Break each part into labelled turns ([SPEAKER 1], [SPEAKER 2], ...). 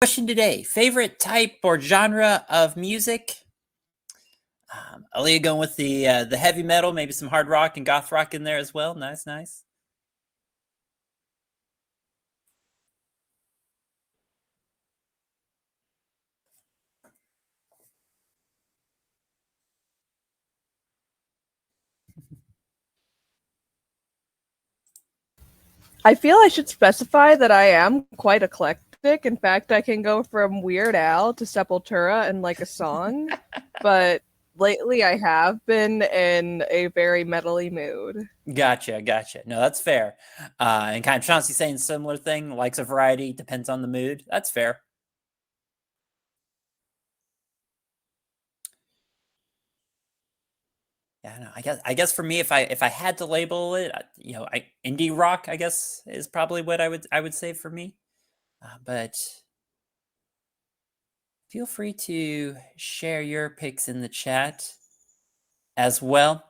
[SPEAKER 1] Question today: favorite type or genre of music? Aaliyah going with the heavy metal, maybe some hard rock and goth rock in there as well. Nice, nice.
[SPEAKER 2] I feel I should specify that I am quite eclectic. In fact, I can go from Weird Al to Sepultura in like a song, but lately I have been in a very metally mood.
[SPEAKER 1] Gotcha, gotcha. No, that's fair. And kind of Chauncey saying similar thing, likes a variety, depends on the mood. That's fair. Yeah, no, I guess for me, if I had to label it, indie rock, I guess, is probably what I would say for me. But feel free to share your picks in the chat as well.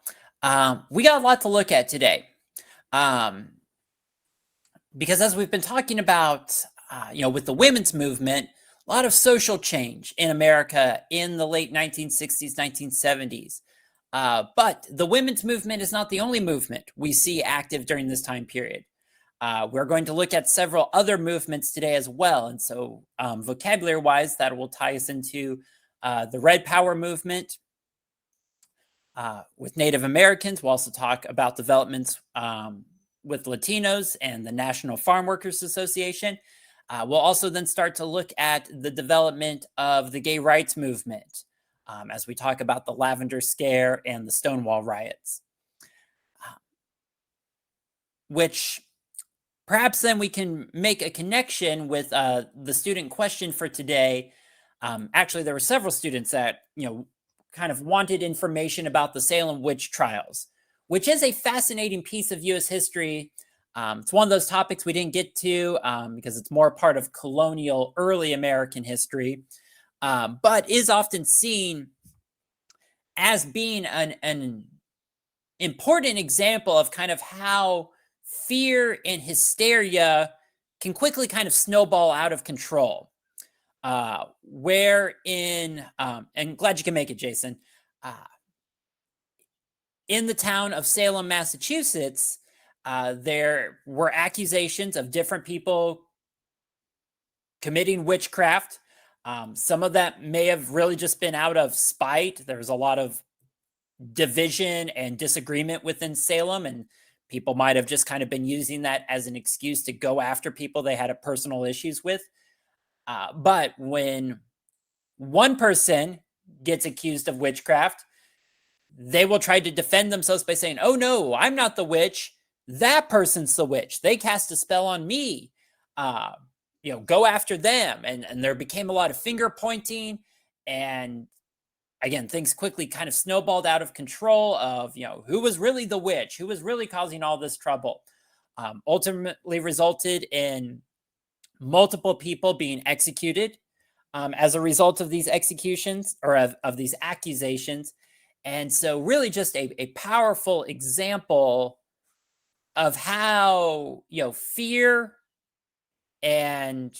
[SPEAKER 1] We got a lot to look at today. Because as we've been talking about, with the women's movement, a lot of social change in America in the late 1960s, 1970s. But the women's movement is not the only movement we see active during this time period. We're going to look at several other movements today as well. And so, vocabulary wise, that will tie us into the Red Power movement with Native Americans. We'll also talk about developments with Latinos and the National Farm Workers Association. We'll also then start to look at the development of the gay rights movement as we talk about the Lavender Scare and the Stonewall riots, which perhaps then we can make a connection with the student question for today. Actually, there were several students that, kind of wanted information about the Salem witch trials, which is a fascinating piece of U.S. history. It's one of those topics we didn't get to because it's more part of colonial early American history, but is often seen as being an important example of kind of how fear and hysteria can quickly kind of snowball out of control. And glad you can make it, Jason. In the town of Salem, Massachusetts, there were accusations of different people committing witchcraft. Some of that may have really just been out of spite. There was a lot of division and disagreement within Salem, and people might have just kind of been using that as an excuse to go after people they had personal issues with. But when one person gets accused of witchcraft, they will try to defend themselves by saying, "Oh no, I'm not the witch. That person's the witch. They cast a spell on me. Go after them." And there became a lot of finger pointing, and again, things quickly kind of snowballed out of control of, who was really the witch, who was really causing all this trouble. Ultimately resulted in multiple people being executed as a result of these executions or of these accusations. And so really just a powerful example of how, fear and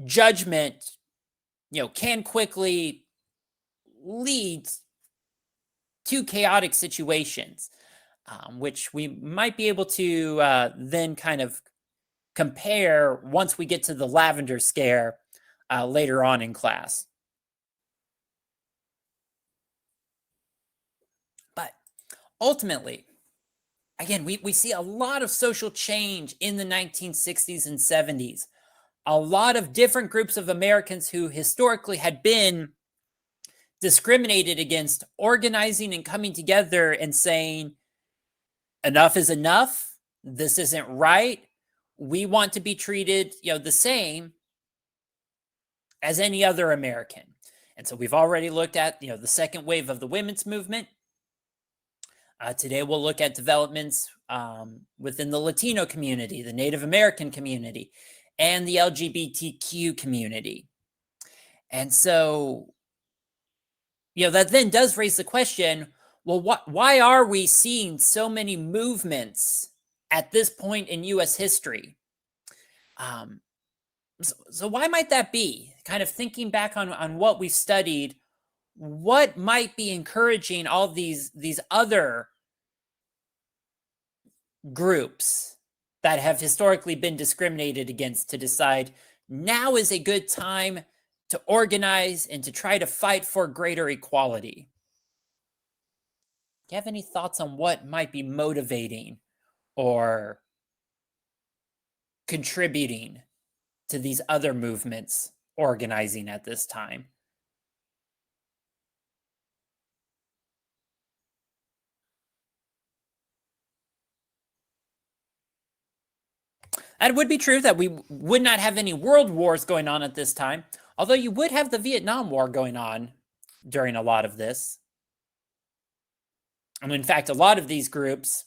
[SPEAKER 1] judgment, can quickly lead to chaotic situations, which we might be able to then kind of compare once we get to the Lavender Scare later on in class. But ultimately, again, we see a lot of social change in the 1960s and 70s. A lot of different groups of Americans who historically had been discriminated against organizing and coming together and saying, enough is enough. This isn't right. We want to be treated, the same as any other American. And so we've already looked at, the second wave of the women's movement. Today we'll look at developments within the Latino community, the Native American community, and the LGBTQ community. And so, that then does raise the question, well, why are we seeing so many movements at this point in U.S. history? So why might that be? Kind of thinking back on what we've studied, what might be encouraging all of these other groups that have historically been discriminated against to decide now is a good time to organize and to try to fight for greater equality? Do you have any thoughts on what might be motivating or contributing to these other movements organizing at this time? And it would be true that we would not have any world wars going on at this time, although you would have the Vietnam War going on during a lot of this. And in fact, a lot of these groups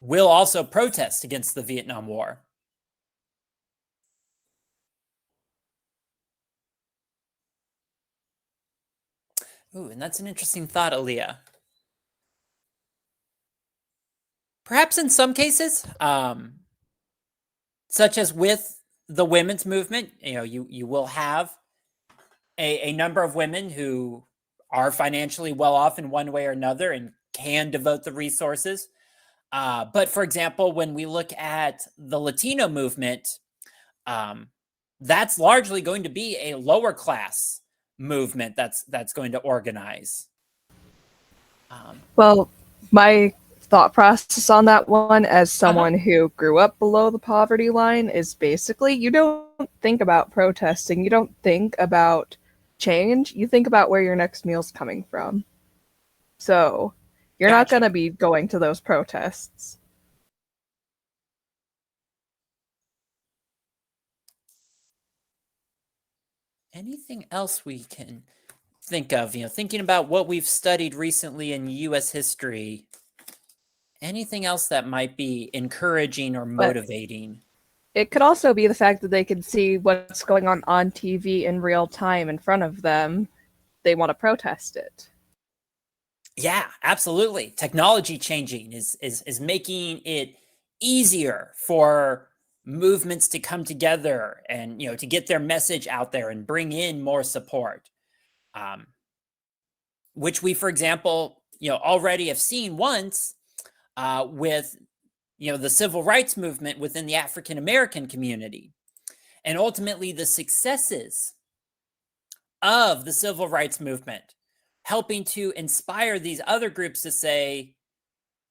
[SPEAKER 1] will also protest against the Vietnam War. Ooh, and that's an interesting thought, Aaliyah. Perhaps in some cases, such as with the women's movement, you will have a number of women who are financially well off in one way or another and can devote the resources. But for example, when we look at the Latino movement, um, that's largely going to be a lower class movement that's going to organize.
[SPEAKER 2] Well, my thought process on that one, as
[SPEAKER 1] Uh-huh.
[SPEAKER 2] someone who grew up below the poverty line, is basically you don't think about protesting, you don't think about change, you think about where your next meal's coming from. So you're not
[SPEAKER 1] Gotcha.
[SPEAKER 2] going to be going to those protests.
[SPEAKER 1] Anything else we can think of? Thinking about what we've studied recently in U.S. history. Anything else that might be encouraging or
[SPEAKER 2] But
[SPEAKER 1] motivating?
[SPEAKER 2] it could also be the fact that they can see what's going on TV in real time in front of them. They want to protest it.
[SPEAKER 1] Yeah, absolutely. Technology changing is making it easier for movements to come together and to get their message out there and bring in more support. Um, which we, for example, already have seen once with the civil rights movement within the African American community, and ultimately the successes of the civil rights movement, helping to inspire these other groups to say,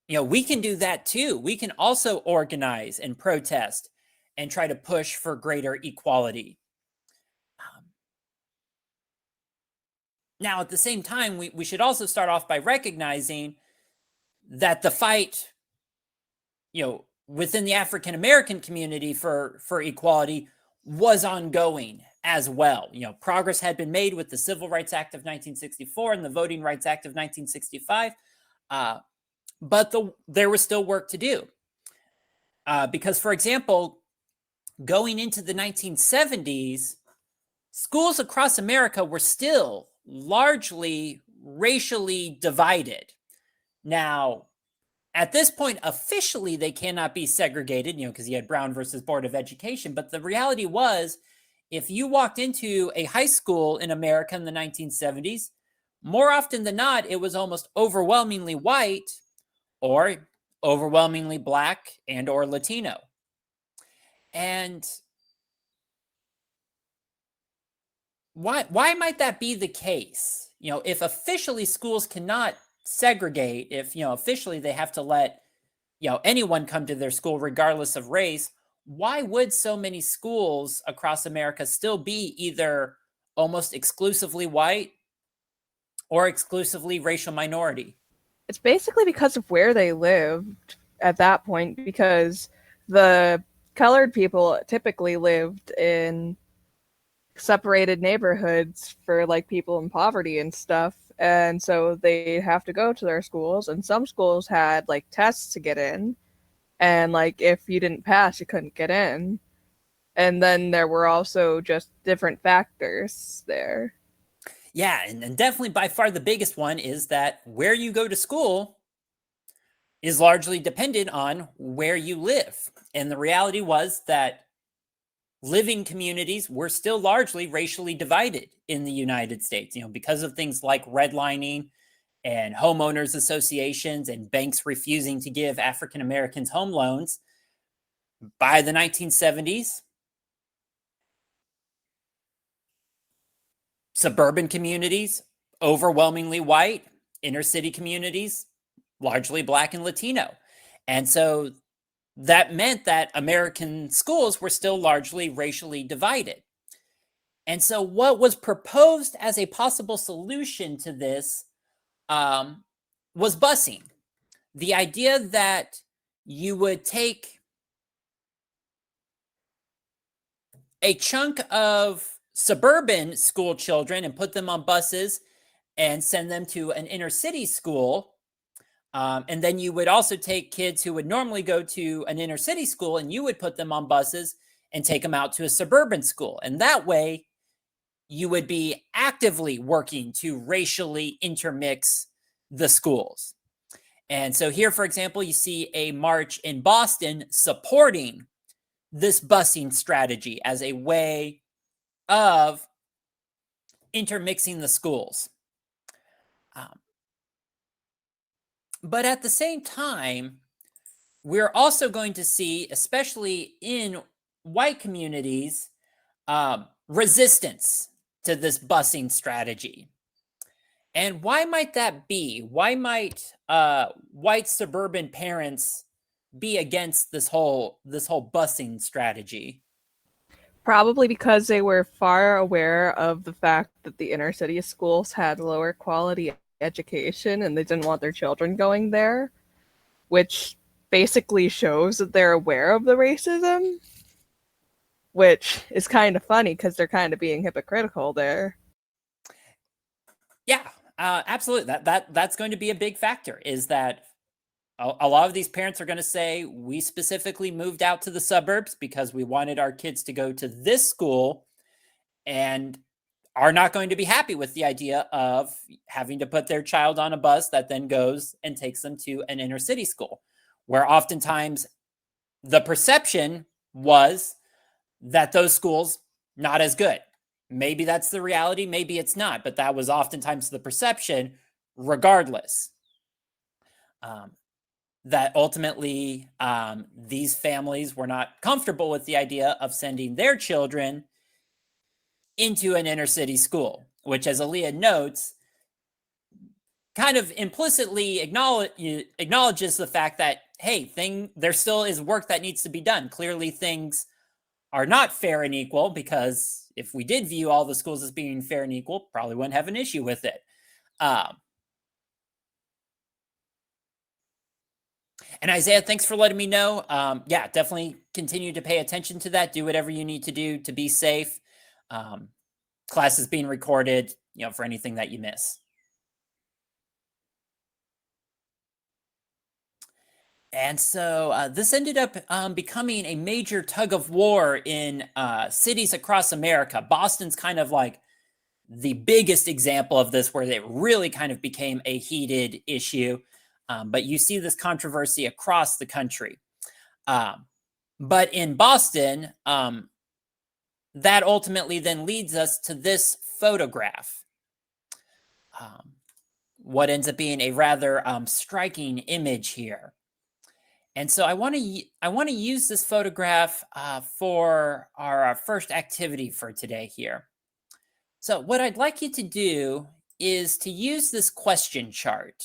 [SPEAKER 1] we can do that too. We can also organize and protest and try to push for greater equality. Um, Now, at the same time, we should also start off by recognizing that the fight, within the African American community for equality was ongoing as well. Progress had been made with the Civil Rights Act of 1964 and the Voting Rights Act of 1965, but there was still work to do. Because, for example, going into the 1970s, schools across America were still largely racially divided. Now, at this point, officially, they cannot be segregated, because you had Brown versus Board of Education. But the reality was, if you walked into a high school in America in the 1970s, more often than not, it was almost overwhelmingly white or overwhelmingly black and or Latino. And why might that be the case? If officially schools cannot segregate, if officially they have to let anyone come to their school regardless of race, why would so many schools across America still be either almost exclusively white or exclusively racial minority?
[SPEAKER 2] It's basically because of where they lived at that point, because the colored people typically lived in separated neighborhoods for like people in poverty and stuff, and so they have to go to their schools, and some schools had like tests to get in, and like if you didn't pass you couldn't get in, and then there were also just different factors there.
[SPEAKER 1] Yeah, and definitely by far the biggest one is that where you go to school is largely dependent on where you live. And the reality was that living communities were still largely racially divided in the United States, because of things like redlining and homeowners associations and banks refusing to give African Americans home loans. By the 1970s, suburban communities, overwhelmingly white, inner city communities, largely Black and Latino. And so that meant that American schools were still largely racially divided. And so, what was proposed as a possible solution to this was busing. The idea that you would take a chunk of suburban school children and put them on buses and send them to an inner city school. And then you would also take kids who would normally go to an inner city school and you would put them on buses and take them out to a suburban school. And that way, you would be actively working to racially intermix the schools. And so here, for example, you see a march in Boston supporting this busing strategy as a way of intermixing the schools. But at the same time, we're also going to see, especially in white communities, resistance to this busing strategy. And why might that be? Why might white suburban parents be against this whole busing strategy?
[SPEAKER 2] Probably because they were far aware of the fact that the inner city schools had lower quality education and they didn't want their children going there, which basically shows that they're aware of the racism, which is kind of funny because they're kind of being hypocritical there.
[SPEAKER 1] Yeah, absolutely. That's going to be a big factor, is that a lot of these parents are going to say, we specifically moved out to the suburbs because we wanted our kids to go to this school, and are not going to be happy with the idea of having to put their child on a bus that then goes and takes them to an inner city school, where oftentimes the perception was that those schools not as good. Maybe that's the reality, maybe it's not, but that was oftentimes the perception regardless. That ultimately these families were not comfortable with the idea of sending their children into an inner city school, which, as Aaliyah notes, kind of implicitly acknowledges the fact that, hey, there still is work that needs to be done. Clearly, things are not fair and equal, because if we did view all the schools as being fair and equal, probably wouldn't have an issue with it. And Isaiah, thanks for letting me know. Yeah, definitely continue to pay attention to that. Do whatever you need to do to be safe. Class is being recorded, for anything that you miss. And so this ended up becoming a major tug of war in cities across America. Boston's kind of like the biggest example of this, where it really kind of became a heated issue. But you see this controversy across the country. But in Boston, that ultimately then leads us to this photograph. What ends up being a rather striking image here. And so I want to use this photograph for our first activity for today here. So what I'd like you to do is to use this question chart.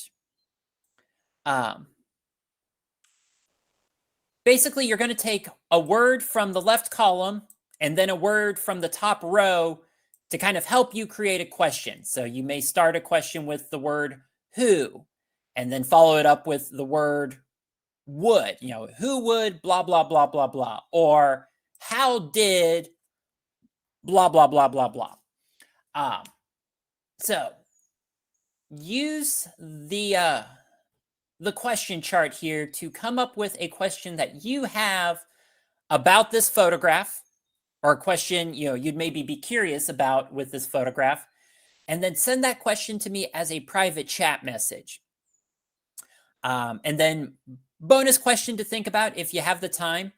[SPEAKER 1] Basically, you're going to take a word from the left column and then a word from the top row to kind of help you create a question. So you may start a question with the word who, and then follow it up with the word would, who would blah, blah, blah, blah, blah, or how did blah, blah, blah, blah, blah. So use the question chart here to come up with a question that you have about this photograph, or a question you'd maybe be curious about with this photograph, and then send that question to me as a private chat message. And then bonus question to think about if you have the time: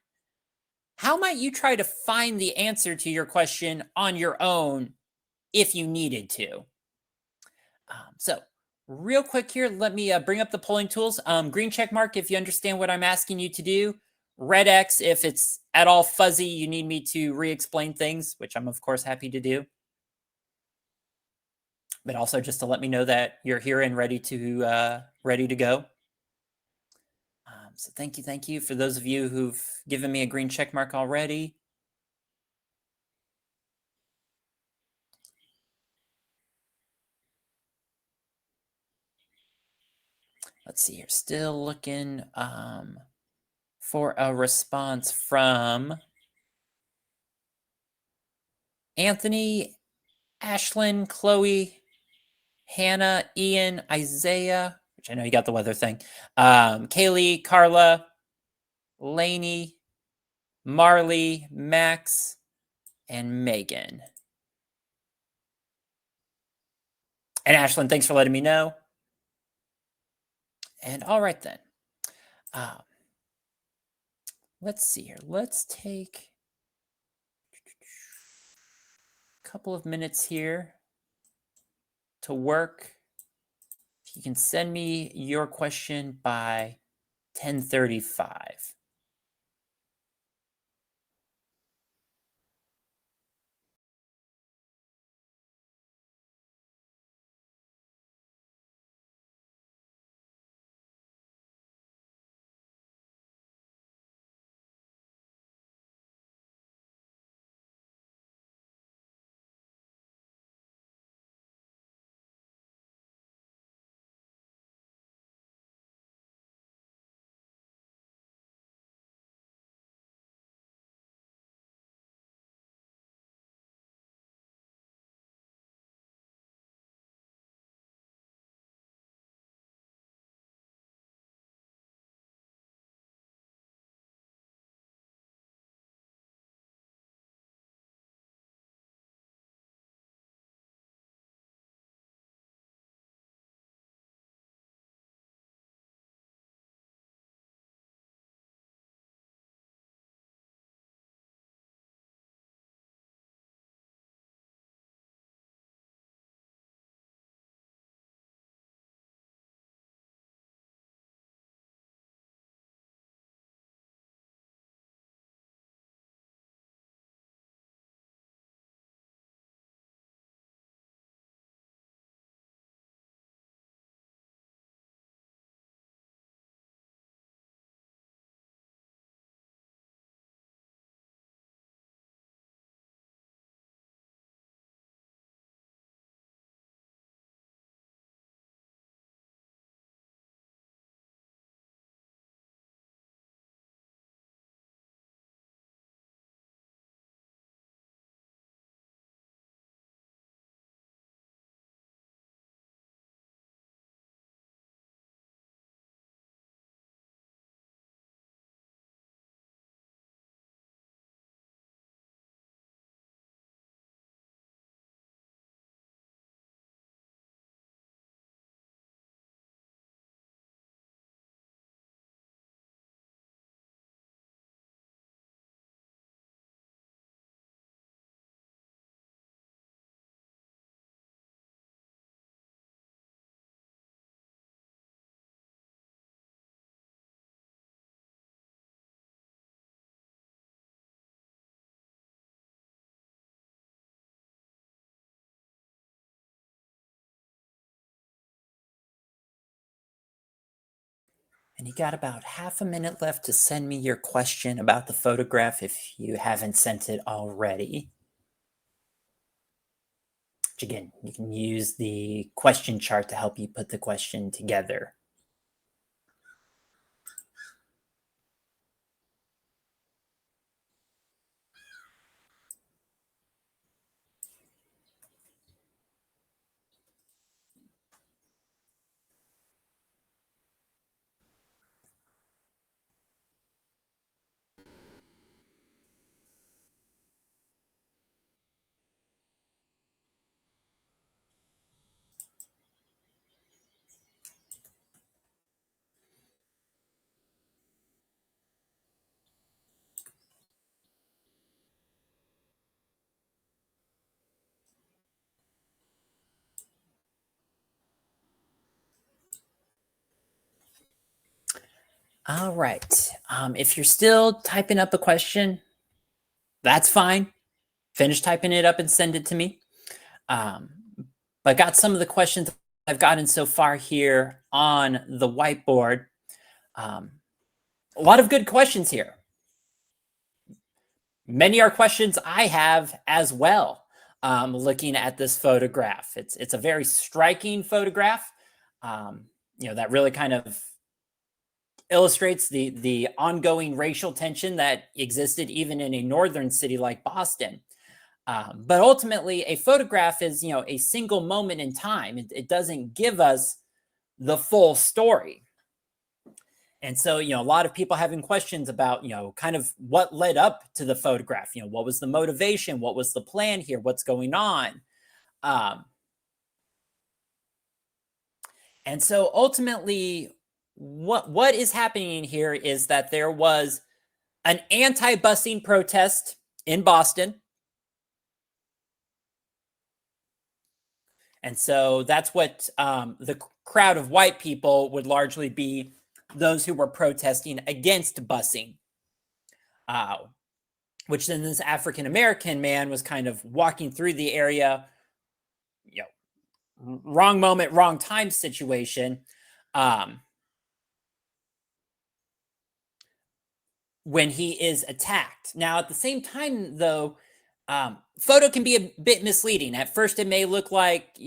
[SPEAKER 1] how might you try to find the answer to your question on your own if you needed to? So, real quick here, let me bring up the polling tools. Green check mark if you understand what I'm asking you to do. Red X if it's at all fuzzy, you need me to re-explain things, which I'm of course happy to do. But also just to let me know that you're here and ready to go. So thank you for those of you who've given me a green check mark already. Let's see here. Still looking for a response from Anthony, Ashlyn, Chloe, Hannah, Ian, Isaiah, which I know you got the weather thing. Kaylee, Carla, Lainey, Marley, Max, and Megan. And Ashlyn, thanks for letting me know. And all right then. Let's see here. Let's take a couple of minutes here to work. You can send me your question by 10:35. And you got about half a minute left to send me your question about the photograph if you haven't sent it already. Which again, you can use the question chart to help you put the question together. All right. If you're still typing up a question, that's fine. Finish typing it up and send it to me. Um, but I got some of the questions I've gotten so far here on the whiteboard. Um, a lot of good questions here. Many are questions I have as well. Looking at this photograph, it's a very striking photograph. That really kind of illustrates the ongoing racial tension that existed even in a northern city like Boston. But ultimately, a photograph is a single moment in time. It doesn't give us the full story. And so, a lot of people having questions about, kind of what led up to the photograph. What was the motivation? What was the plan here? What's going on? Um, and so ultimately, what is happening here is that there was an anti-busing protest in Boston. And so that's what the crowd of white people would largely be those who were protesting against busing, which then this African American man was kind of walking through the area, wrong moment, wrong time situation. When he is attacked. Now, at the same time, though, photo can be a bit misleading. At first, it may look like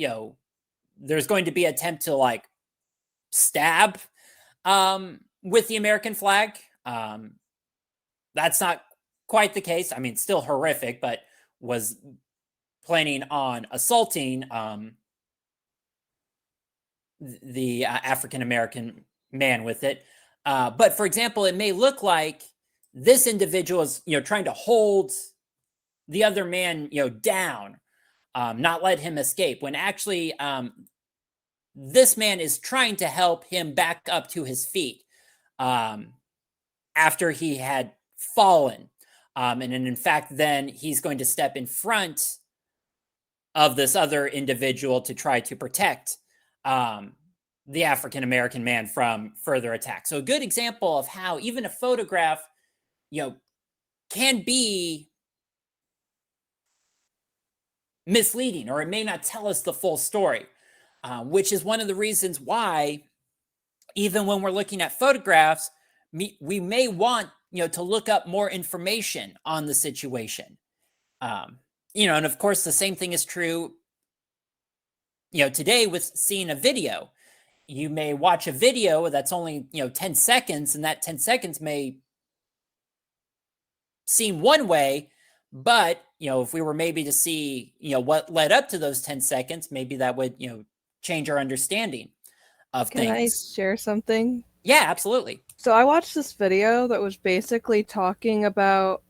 [SPEAKER 1] there's going to be an attempt to like stab with the American flag. That's not quite the case. I mean, still horrific, but was planning on assaulting the African American man with it. But for example, it may look like this individual is trying to hold the other man down, not let him escape, when actually this man is trying to help him back up to his feet after he had fallen. And in fact, then he's going to step in front of this other individual to try to protect the African American man from further attack. So a good example of how even a photograph, can be misleading, or it may not tell us the full story, which is one of the reasons why, even when we're looking at photographs, we may want to look up more information on the situation. And of course, the same thing is true today with seeing a video. You may watch a video that's only 10 seconds, and that 10 seconds may seem one way, but if we were maybe to see what led up to those 10 seconds, maybe that would change our understanding of
[SPEAKER 2] Can I
[SPEAKER 1] things.
[SPEAKER 2] share something?
[SPEAKER 1] Yeah, absolutely.
[SPEAKER 2] So I watched this video that was basically talking about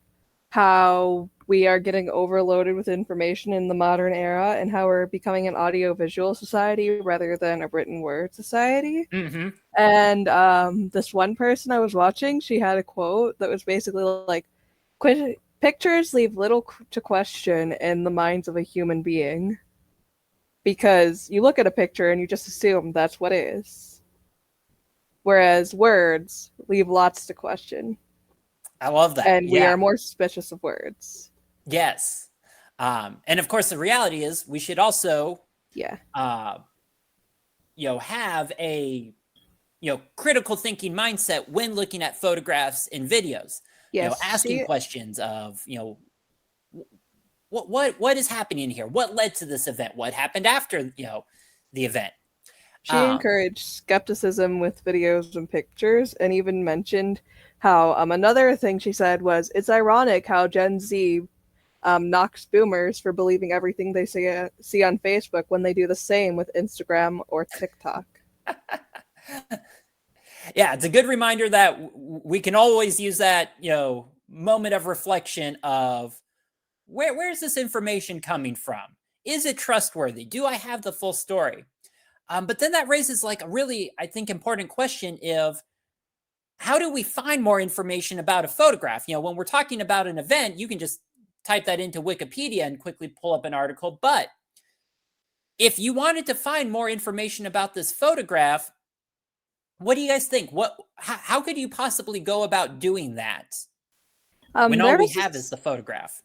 [SPEAKER 2] how we are getting overloaded with information in the modern era and how we're becoming an audio-visual society rather than a written word society.
[SPEAKER 1] Mm-hmm.
[SPEAKER 2] And this one person I was watching, she had a quote that was basically like, pictures leave little to question in the minds of a human being. Because you look at a picture and you just assume that's what is. Whereas words leave lots to question.
[SPEAKER 1] I love that.
[SPEAKER 2] And we
[SPEAKER 1] Yeah.
[SPEAKER 2] are more suspicious of words.
[SPEAKER 1] Yes. And of course, the reality is we should also,
[SPEAKER 2] Yeah.
[SPEAKER 1] have a, critical thinking mindset when looking at photographs and videos.
[SPEAKER 2] Yes.
[SPEAKER 1] Asking questions of, what is happening here? What led to this event? What happened after, the event?
[SPEAKER 2] She encouraged skepticism with videos and pictures, and even mentioned how another thing she said was, it's ironic how Gen Z knocks boomers for believing everything they see on Facebook when they do the same with Instagram or TikTok.
[SPEAKER 1] Yeah, it's a good reminder that we can always use that, moment of reflection of where's this information coming from? Is it trustworthy? Do I have the full story? But then that raises like a really, I think, important question of how do we find more information about a photograph? When we're talking about an event, you can just type that into Wikipedia and quickly pull up an article. But if you wanted to find more information about this photograph, What do you guys think? How could you possibly go about doing that when all we
[SPEAKER 2] There's
[SPEAKER 1] have is
[SPEAKER 2] this
[SPEAKER 1] the photograph?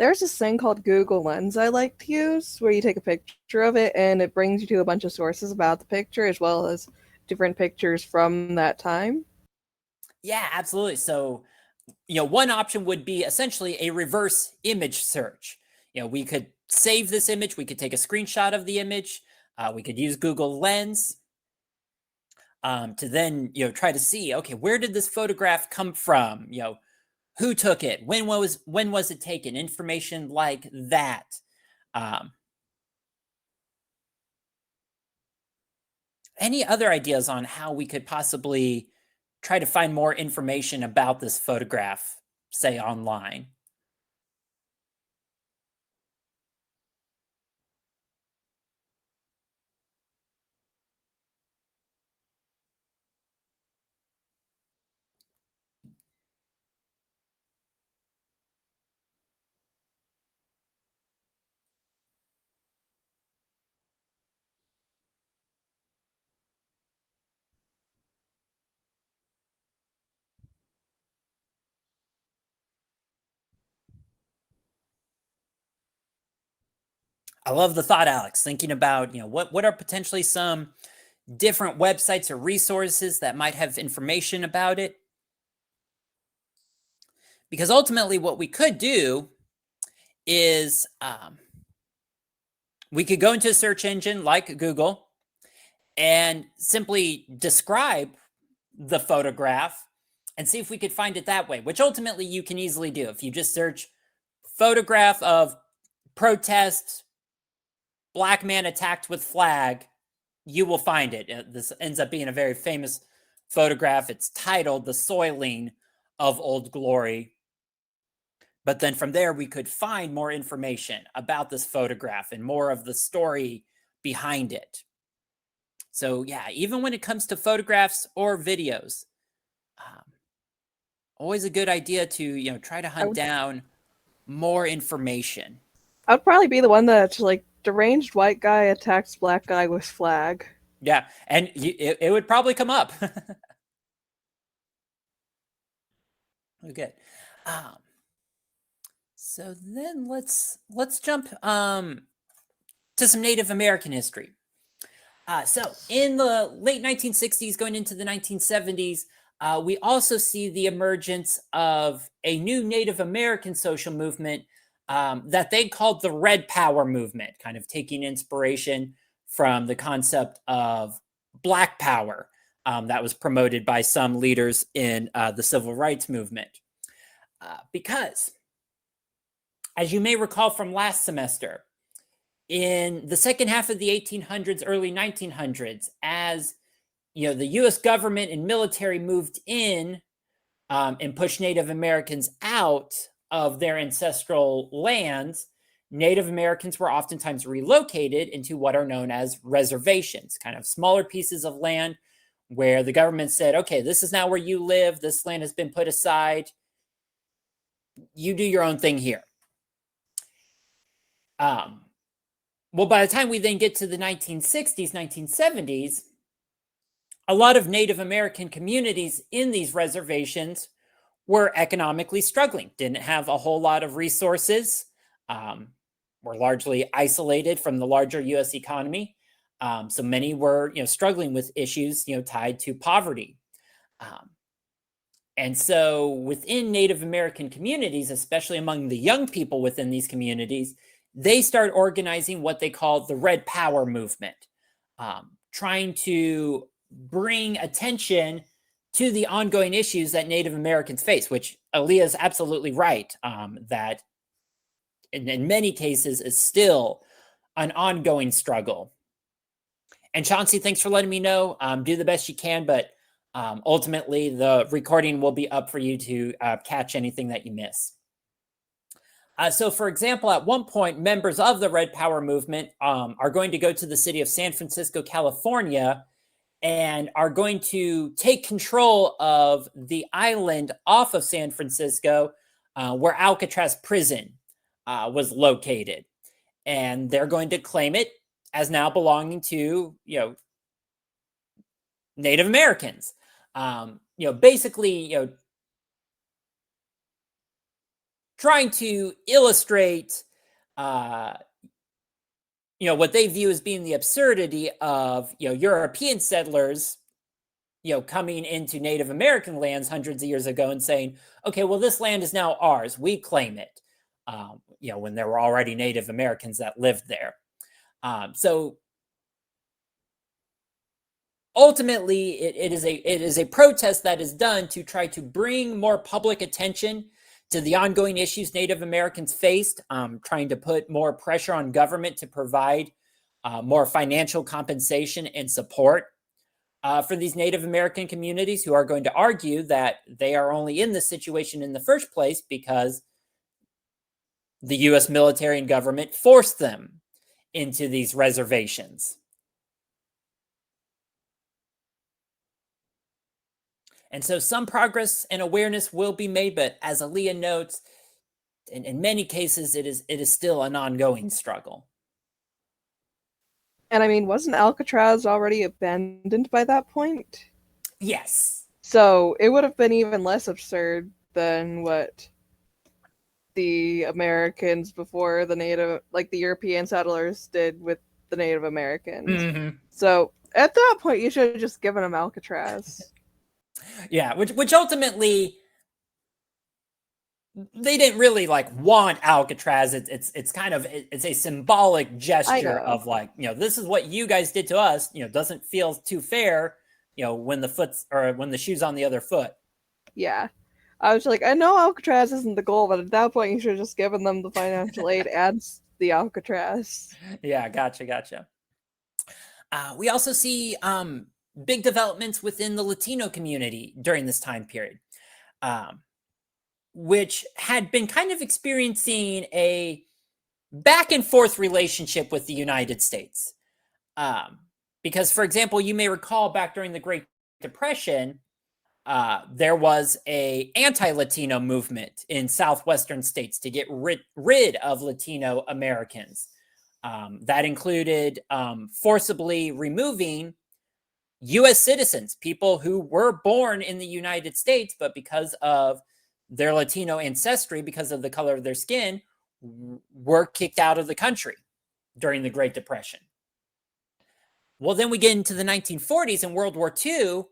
[SPEAKER 2] there's this thing called Google Lens I like to use, where you take a picture of it and it brings you to a bunch of sources about the picture as well as different pictures from that time.
[SPEAKER 1] Yeah, absolutely. So, one option would be essentially a reverse image search. We could save this image, we could take a screenshot of the image, we could use Google Lens to then, try to see, okay, where did this photograph come from? Who took it? When was it taken? Information like that. Um, any other ideas on how we could possibly try to find more information about this photograph, say online? I love the thought, Alex, thinking about, what are potentially some different websites or resources that might have information about it. Because ultimately, what we could do is we could go into a search engine like Google and simply describe the photograph and see if we could find it that way, which ultimately you can easily do. If you just search photograph of protest, black man attacked with flag, you will find it. This ends up being a very famous photograph. It's titled The Soiling of Old Glory. But then from there, we could find more information about this photograph and more of the story behind it. So, yeah, even when it comes to photographs or videos, um, always a good idea to, try to
[SPEAKER 2] I
[SPEAKER 1] hunt
[SPEAKER 2] would,
[SPEAKER 1] down more information.
[SPEAKER 2] I would probably be the one that's like deranged white guy attacks black guy with flag.
[SPEAKER 1] Yeah, and it would probably come up. Okay. Um, so then let's jump to some Native American history. So in the late 1960s, going into the 1970s, we also see the emergence of a new Native American social movement that they called the Red Power movement, kind of taking inspiration from the concept of Black Power that was promoted by some leaders in the Civil Rights movement. Because, as you may recall from last semester, in the second half of the 1800s, early 1900s, as the U.S. government and military moved in and pushed Native Americans out of their ancestral lands, Native Americans were oftentimes relocated into what are known as reservations, kind of smaller pieces of land where the government said, okay, this is now where you live. This land has been put aside. You do your own thing here. Well, by the time we then get to the 1960s, 1970s, a lot of Native American communities in these reservations were economically struggling, didn't have a whole lot of resources, were largely isolated from the larger U.S. economy. So many were, struggling with issues, tied to poverty. And so within Native American communities, especially among the young people within these communities, they start organizing what they call the Red Power movement, trying to bring attention to the ongoing issues that Native Americans face, which Aaliyah is absolutely right, that in many cases is still an ongoing struggle. And Chauncey, thanks for letting me know. Do the best you can, but ultimately the recording will be up for you to catch anything that you miss. So, for example, at one point, members of the Red Power movement are going to go to the city of San Francisco, California, and are going to take control of the island off of San Francisco where Alcatraz prison was located. And they're going to claim it as now belonging to, Native Americans. Basically, trying to illustrate, what they view as being the absurdity of, European settlers, coming into Native American lands hundreds of years ago and saying, okay, well, this land is now ours. We claim it. When there were already Native Americans that lived there. So ultimately, it is a protest that is done to try to bring more public attention to the ongoing issues Native Americans faced, trying to put more pressure on government to provide more financial compensation and support for these Native American communities, who are going to argue that they are only in this situation in the first place because the U.S. military and government forced them into these reservations. And so some progress and awareness will be made, but as Aaliyah notes, in many cases, it is still an ongoing struggle.
[SPEAKER 2] And I mean, wasn't Alcatraz already abandoned by that point?
[SPEAKER 1] Yes.
[SPEAKER 2] So it would have been even less absurd than what the Americans before the European settlers did with the Native Americans.
[SPEAKER 1] Mm-hmm.
[SPEAKER 2] So at that point, you should have just given them Alcatraz.
[SPEAKER 1] Yeah, which ultimately they didn't really want Alcatraz. It's kind of it's a symbolic gesture of this is what you guys did to us. Doesn't feel too fair. When the shoe's on the other foot.
[SPEAKER 2] Yeah. I was like, I know Alcatraz isn't the goal, but at that point, you should have just given them the financial aid and the Alcatraz.
[SPEAKER 1] Yeah, gotcha. We also see big developments within the Latino community during this time period, which had been kind of experiencing a back and forth relationship with the United States. Because, for example, you may recall back during the Great Depression, there was a anti-Latino movement in southwestern states to get rid of Latino Americans. That included forcibly removing U.S. citizens, people who were born in the United States, but because of their Latino ancestry, because of the color of their skin, were kicked out of the country during the Great Depression. Well, then we get into the 1940s and World War II,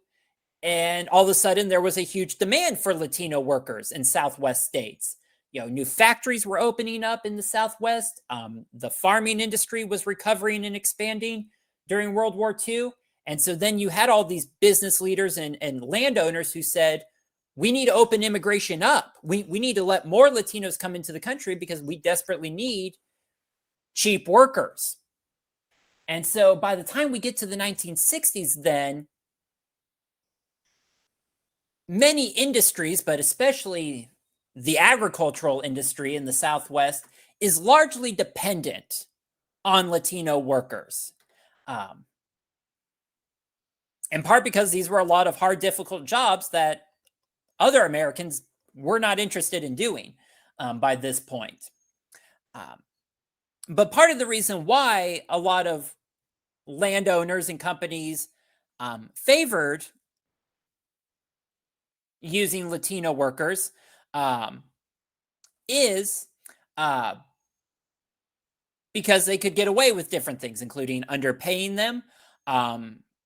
[SPEAKER 1] and all of a sudden there was a huge demand for Latino workers in Southwest states. New factories were opening up in the Southwest. The farming industry was recovering and expanding during World War II. And so then you had all these business leaders and landowners who said, we need to open immigration up. We need to let more Latinos come into the country because we desperately need cheap workers. And so by the time we get to the 1960s, then many industries, but especially the agricultural industry in the Southwest, is largely dependent on Latino workers. In part because these were a lot of hard, difficult jobs that other Americans were not interested in doing by this point. But part of the reason why a lot of landowners and companies favored using Latino workers is because they could get away with different things, including underpaying them,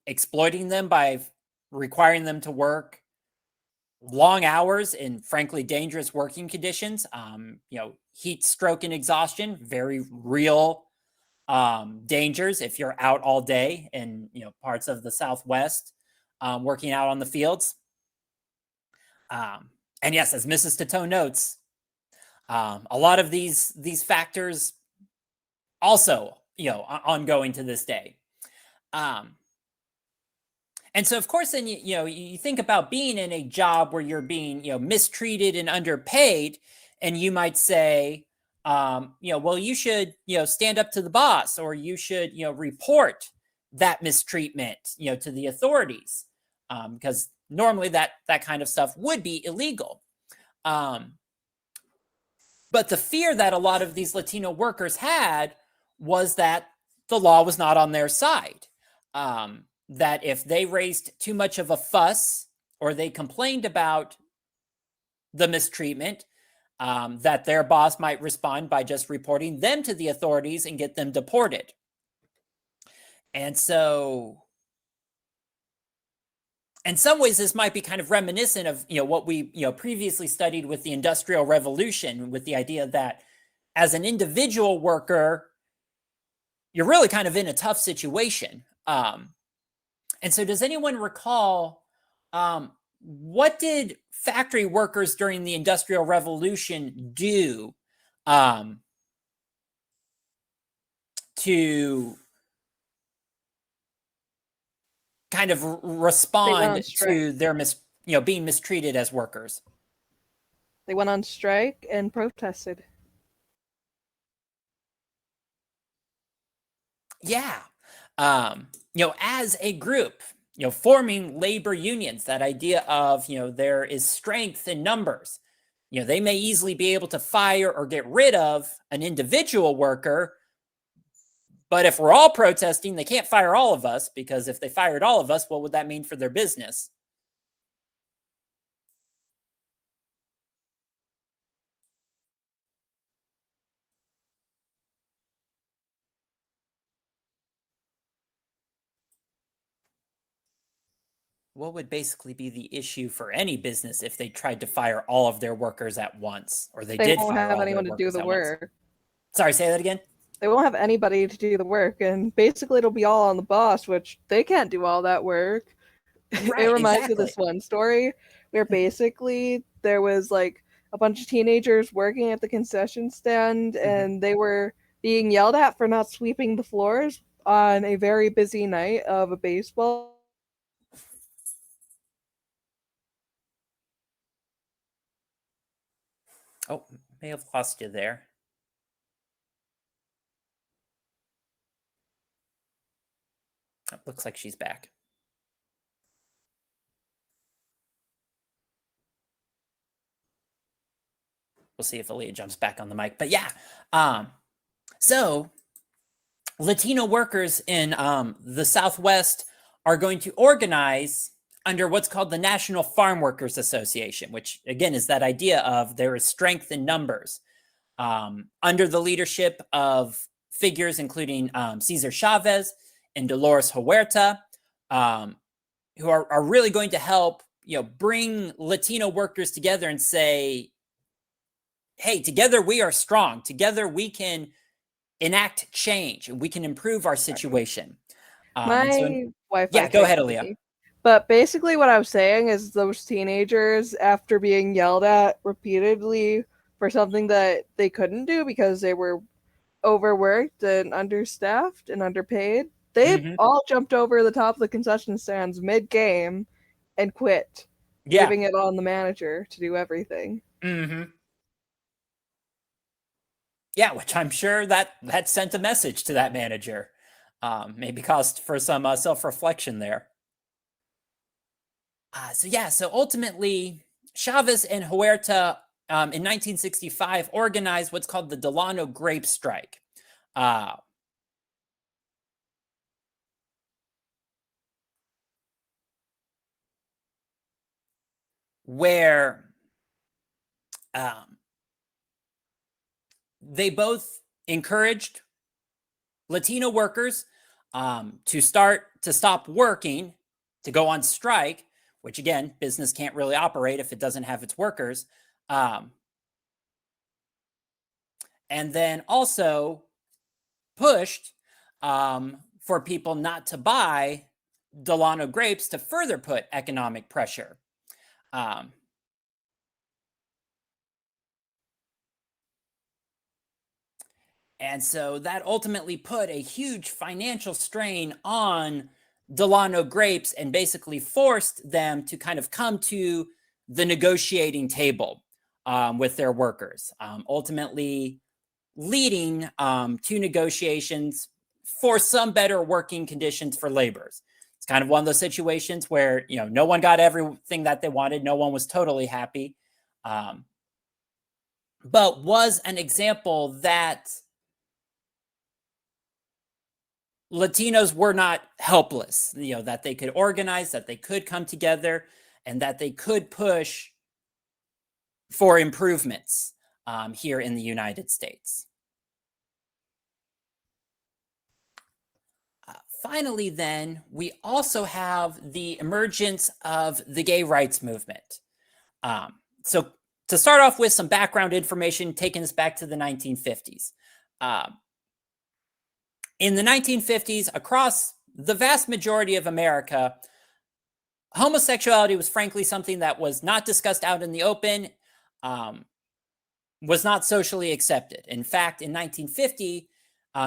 [SPEAKER 1] exploiting them by requiring them to work long hours in frankly dangerous working conditions. Heat stroke and exhaustion, very real dangers if you're out all day in parts of the Southwest working out on the fields. And yes, as Mrs. Tato notes, a lot of these factors also ongoing to this day. And so, of course, then you think about being in a job where you're being mistreated and underpaid, and you might say, well, you should stand up to the boss, or you should report that mistreatment to the authorities, because normally that kind of stuff would be illegal. But the fear that a lot of these Latino workers had was that the law was not on their side. that if they raised too much of a fuss or they complained about the mistreatment, that their boss might respond by just reporting them to the authorities and get them deported. And so, in some ways, this might be kind of reminiscent of what we previously studied with the Industrial Revolution, with the idea that as an individual worker, you're really kind of in a tough situation. And so, does anyone recall what did factory workers during the Industrial Revolution do to kind of respond to their being mistreated as workers?
[SPEAKER 2] They went on strike and protested.
[SPEAKER 1] Yeah. As a group, forming labor unions, that idea of, there is strength in numbers. They may easily be able to fire or get rid of an individual worker, but if we're all protesting, they can't fire all of us, because if they fired all of us, what would that mean for their business? What would basically be the issue for any business if they tried to fire all of their workers at once, or they did
[SPEAKER 2] won't
[SPEAKER 1] fire
[SPEAKER 2] have
[SPEAKER 1] all
[SPEAKER 2] anyone
[SPEAKER 1] their
[SPEAKER 2] to do
[SPEAKER 1] workers
[SPEAKER 2] the
[SPEAKER 1] at once?
[SPEAKER 2] work.
[SPEAKER 1] Sorry, say that again.
[SPEAKER 2] They won't have anybody to do the work, and basically it'll be all on the boss, which they can't do all that work.
[SPEAKER 1] Right,
[SPEAKER 2] it reminds
[SPEAKER 1] exactly.
[SPEAKER 2] me of this one story where basically there was like a bunch of teenagers working at the concession stand, and they were being yelled at for not sweeping the floors on a very busy night of a baseball.
[SPEAKER 1] Oh, may have lost you there. Oh, looks like she's back. We'll see if Aaliyah jumps back on the mic. But yeah, so Latino workers in the Southwest are going to organize under what's called the National Farm Workers Association, which again is that idea of there is strength in numbers. Under the leadership of figures including Cesar Chavez and Dolores Huerta, who are really going to help bring Latino workers together and say, hey, together we are strong. Together we can enact change. We can improve our situation.
[SPEAKER 2] My Wi-Fi.
[SPEAKER 1] Yeah, go ahead, Aaliyah.
[SPEAKER 2] But basically what I was saying is those teenagers, after being yelled at repeatedly for something that they couldn't do because they were overworked and understaffed and underpaid, they all jumped over the top of the concession stands mid-game and quit, leaving it on the manager to do everything.
[SPEAKER 1] Yeah, which I'm sure that sent a message to that manager. Maybe caused for some self-reflection there. So ultimately, Chavez and Huerta in 1965 organized what's called the Delano Grape Strike. Where they both encouraged Latino workers to stop working, to go on strike, which again, business can't really operate if it doesn't have its workers. And then also pushed for people not to buy Delano grapes to further put economic pressure. And so that ultimately put a huge financial strain on Delano grapes and basically forced them to kind of come to the negotiating table with their workers, ultimately leading to negotiations for some better working conditions for laborers. It's kind of one of those situations where, no one got everything that they wanted. No one was totally happy. But was an example that Latinos were not helpless, that they could organize, that they could come together, and that they could push for improvements here in the United States. Finally, then, we also have the emergence of the gay rights movement. So to start off with some background information, taking us back to the 1950s. In the 1950s, across the vast majority of America, homosexuality was frankly something that was not discussed out in the open, was not socially accepted. In fact, in 1950,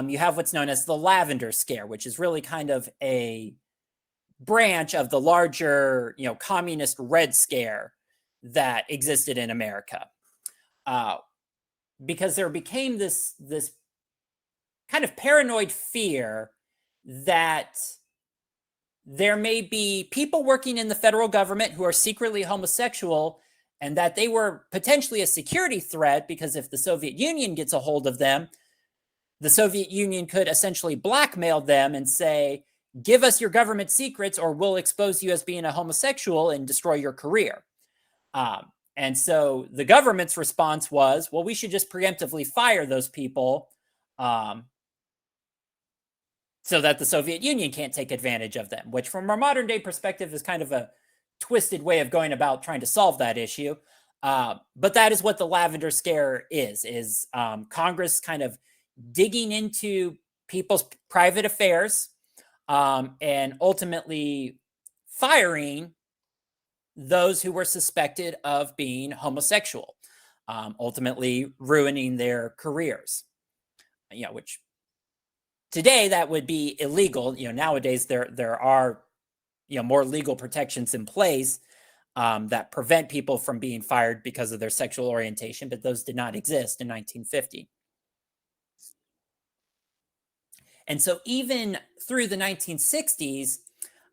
[SPEAKER 1] you have what's known as the Lavender Scare, which is really kind of a branch of the larger, communist Red Scare that existed in America. Because there became this kind of paranoid fear that there may be people working in the federal government who are secretly homosexual, and that they were potentially a security threat, because if the Soviet Union gets a hold of them, the Soviet Union could essentially blackmail them and say, give us your government secrets or we'll expose you as being a homosexual and destroy your career. And so the government's response was, well, we should just preemptively fire those people so that the Soviet Union can't take advantage of them, which from our modern day perspective is kind of a twisted way of going about trying to solve that issue. But that is what the Lavender Scare is Congress kind of digging into people's private affairs and ultimately firing those who were suspected of being homosexual, ultimately ruining their careers, which today that would be illegal. Nowadays there are, more legal protections in place that prevent people from being fired because of their sexual orientation, but those did not exist in 1950. And so even through the 1960s,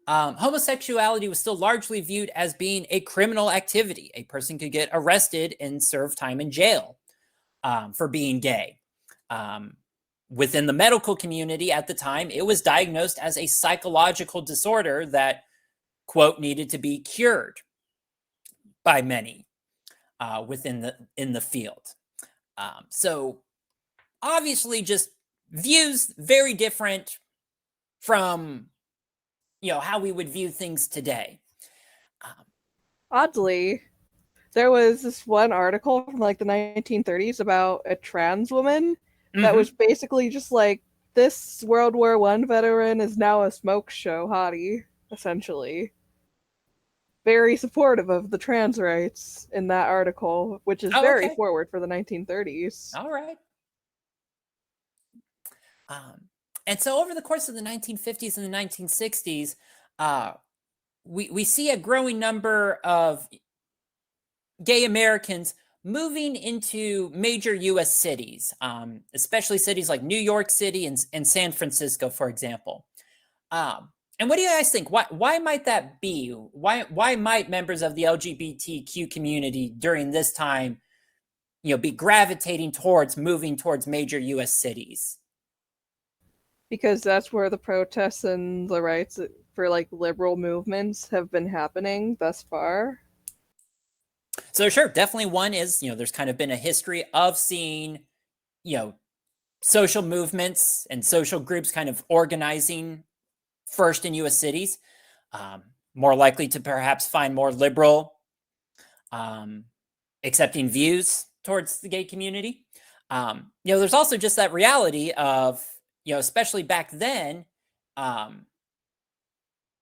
[SPEAKER 1] homosexuality was still largely viewed as being a criminal activity. A person could get arrested and serve time in jail for being gay. Within the medical community at the time, it was diagnosed as a psychological disorder that, quote, needed to be cured by many in the field. So obviously just views very different from, how we would view things today.
[SPEAKER 2] Oddly, there was this one article from like the 1930s about a trans woman that was basically just like, this World War I veteran is now a smoke show hottie, essentially. Very supportive of the trans rights in that article, which is very forward for the 1930s.
[SPEAKER 1] All right. And so over the course of the 1950s and the 1960s, we see a growing number of gay Americans moving into major U.S. cities, especially cities like New York City and San Francisco, for example. And what do you guys think? Why might that be? Why might members of the LGBTQ community during this time, be gravitating towards moving towards major U.S. cities?
[SPEAKER 2] Because that's where the protests and the rights for like liberal movements have been happening thus far.
[SPEAKER 1] So sure, definitely one is, there's kind of been a history of seeing, social movements and social groups kind of organizing first in U.S. cities, more likely to perhaps find more liberal, accepting views towards the gay community. There's also just that reality of, especially back then,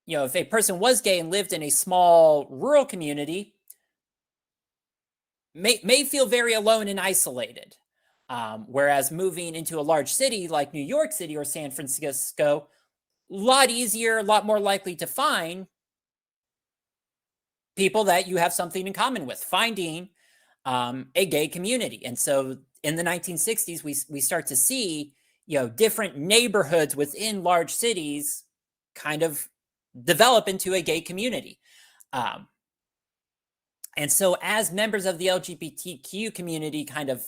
[SPEAKER 1] if a person was gay and lived in a small rural community, may feel very alone and isolated. Whereas moving into a large city like New York City or San Francisco, a lot easier, a lot more likely to find people that you have something in common with, finding a gay community. And so in the 1960s, we start to see, different neighborhoods within large cities kind of develop into a gay community. And so as members of the LGBTQ community kind of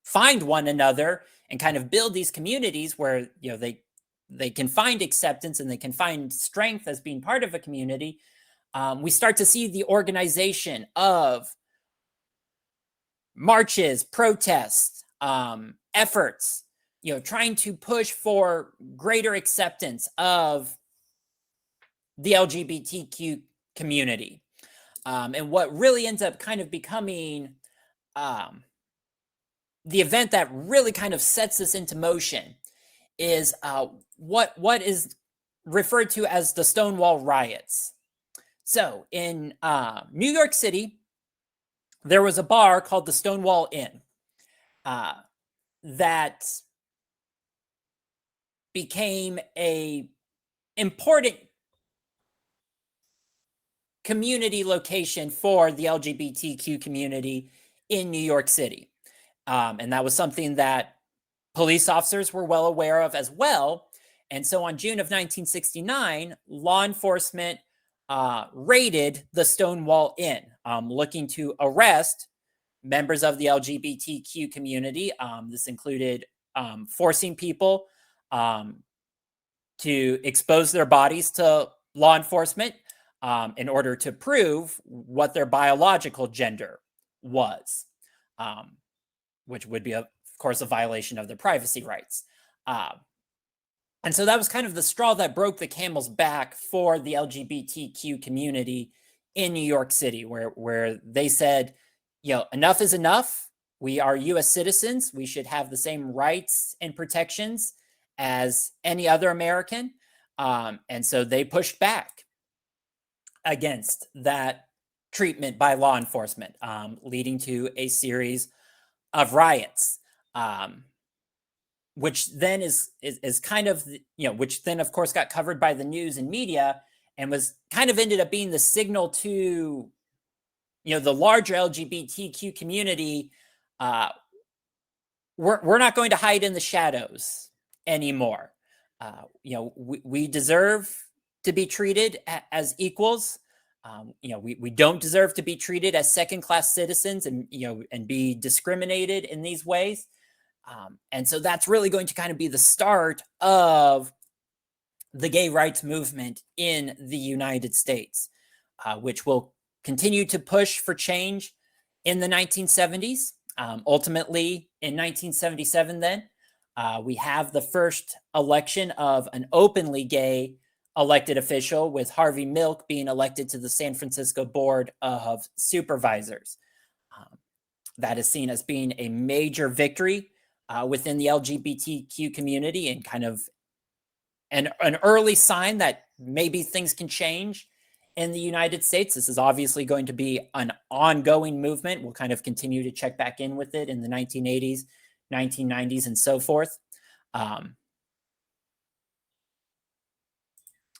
[SPEAKER 1] find one another and kind of build these communities where, they they can find acceptance and they can find strength as being part of a community, we start to see the organization of marches, protests, efforts, trying to push for greater acceptance of the LGBTQ community. And what really ends up kind of becoming the event that really kind of sets this into motion is what is referred to as the Stonewall riots. So in New York City, there was a bar called the Stonewall Inn that became a important community location for the LGBTQ community in New York City. And that was something that police officers were well aware of as well. And so on June of 1969, law enforcement raided the Stonewall Inn, looking to arrest members of the LGBTQ community. This included forcing people to expose their bodies to law enforcement in order to prove what their biological gender was, which would be, of course, a violation of their privacy rights. And so that was kind of the straw that broke the camel's back for the LGBTQ community in New York City, where they said, enough is enough. We are U.S. citizens. We should have the same rights and protections as any other American. And so they pushed back against that treatment by law enforcement, leading to a series of riots, which then is kind of, which then, of course, got covered by the news and media and was kind of ended up being the signal to, the larger LGBTQ community. We're not going to hide in the shadows anymore. We deserve to be treated as equals. We don't deserve to be treated as second-class citizens and be discriminated in these ways. And so that's really going to kind of be the start of the gay rights movement in the United States, which will continue to push for change in the 1970s. Ultimately, in 1977, then, we have the first election of an openly gay elected official, with Harvey Milk being elected to the San Francisco Board of Supervisors. That is seen as being a major victory within the LGBTQ community and kind of an early sign that maybe things can change in the United States. This is obviously going to be an ongoing movement. We'll kind of continue to check back in with it in the 1980s, 1990s, and so forth.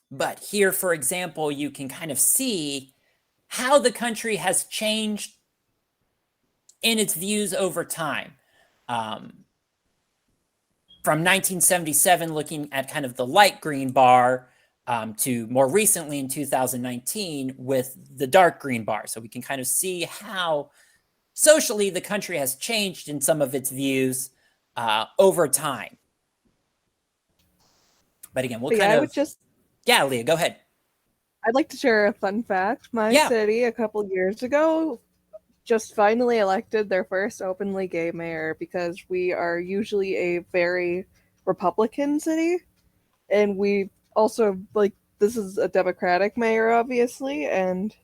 [SPEAKER 1] But here, for example, you can kind of see how the country has changed in its views over time. From 1977, looking at kind of the light green bar, to more recently in 2019 with the dark green bar. So we can kind of see how socially the country has changed in some of its views over time. But again, we'll kind of... Yeah, Leah, go ahead.
[SPEAKER 2] I'd like to share a fun fact. My city a couple years ago just finally elected their first openly gay mayor, because we are usually a very Republican city. And we also, this is a Democratic mayor, obviously, and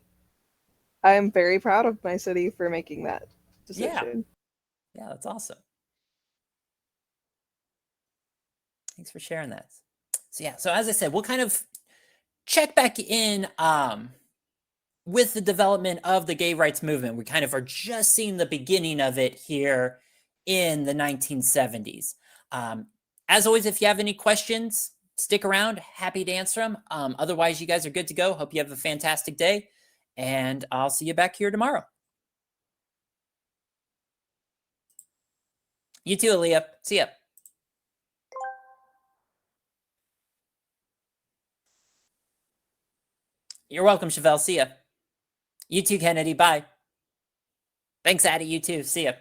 [SPEAKER 2] I am very proud of my city for making that decision.
[SPEAKER 1] Yeah, that's awesome. Thanks for sharing that. So as I said, we'll kind of check back in with the development of the gay rights movement. We kind of are just seeing the beginning of it here in the 1970s. As always, if you have any questions, stick around. Happy to answer them. Otherwise, you guys are good to go. Hope you have a fantastic day, and I'll see you back here tomorrow. You too, Aaliyah. See ya. You're welcome, Chevelle. See ya. You too, Kennedy. Bye. Thanks, Addie. You too. See ya.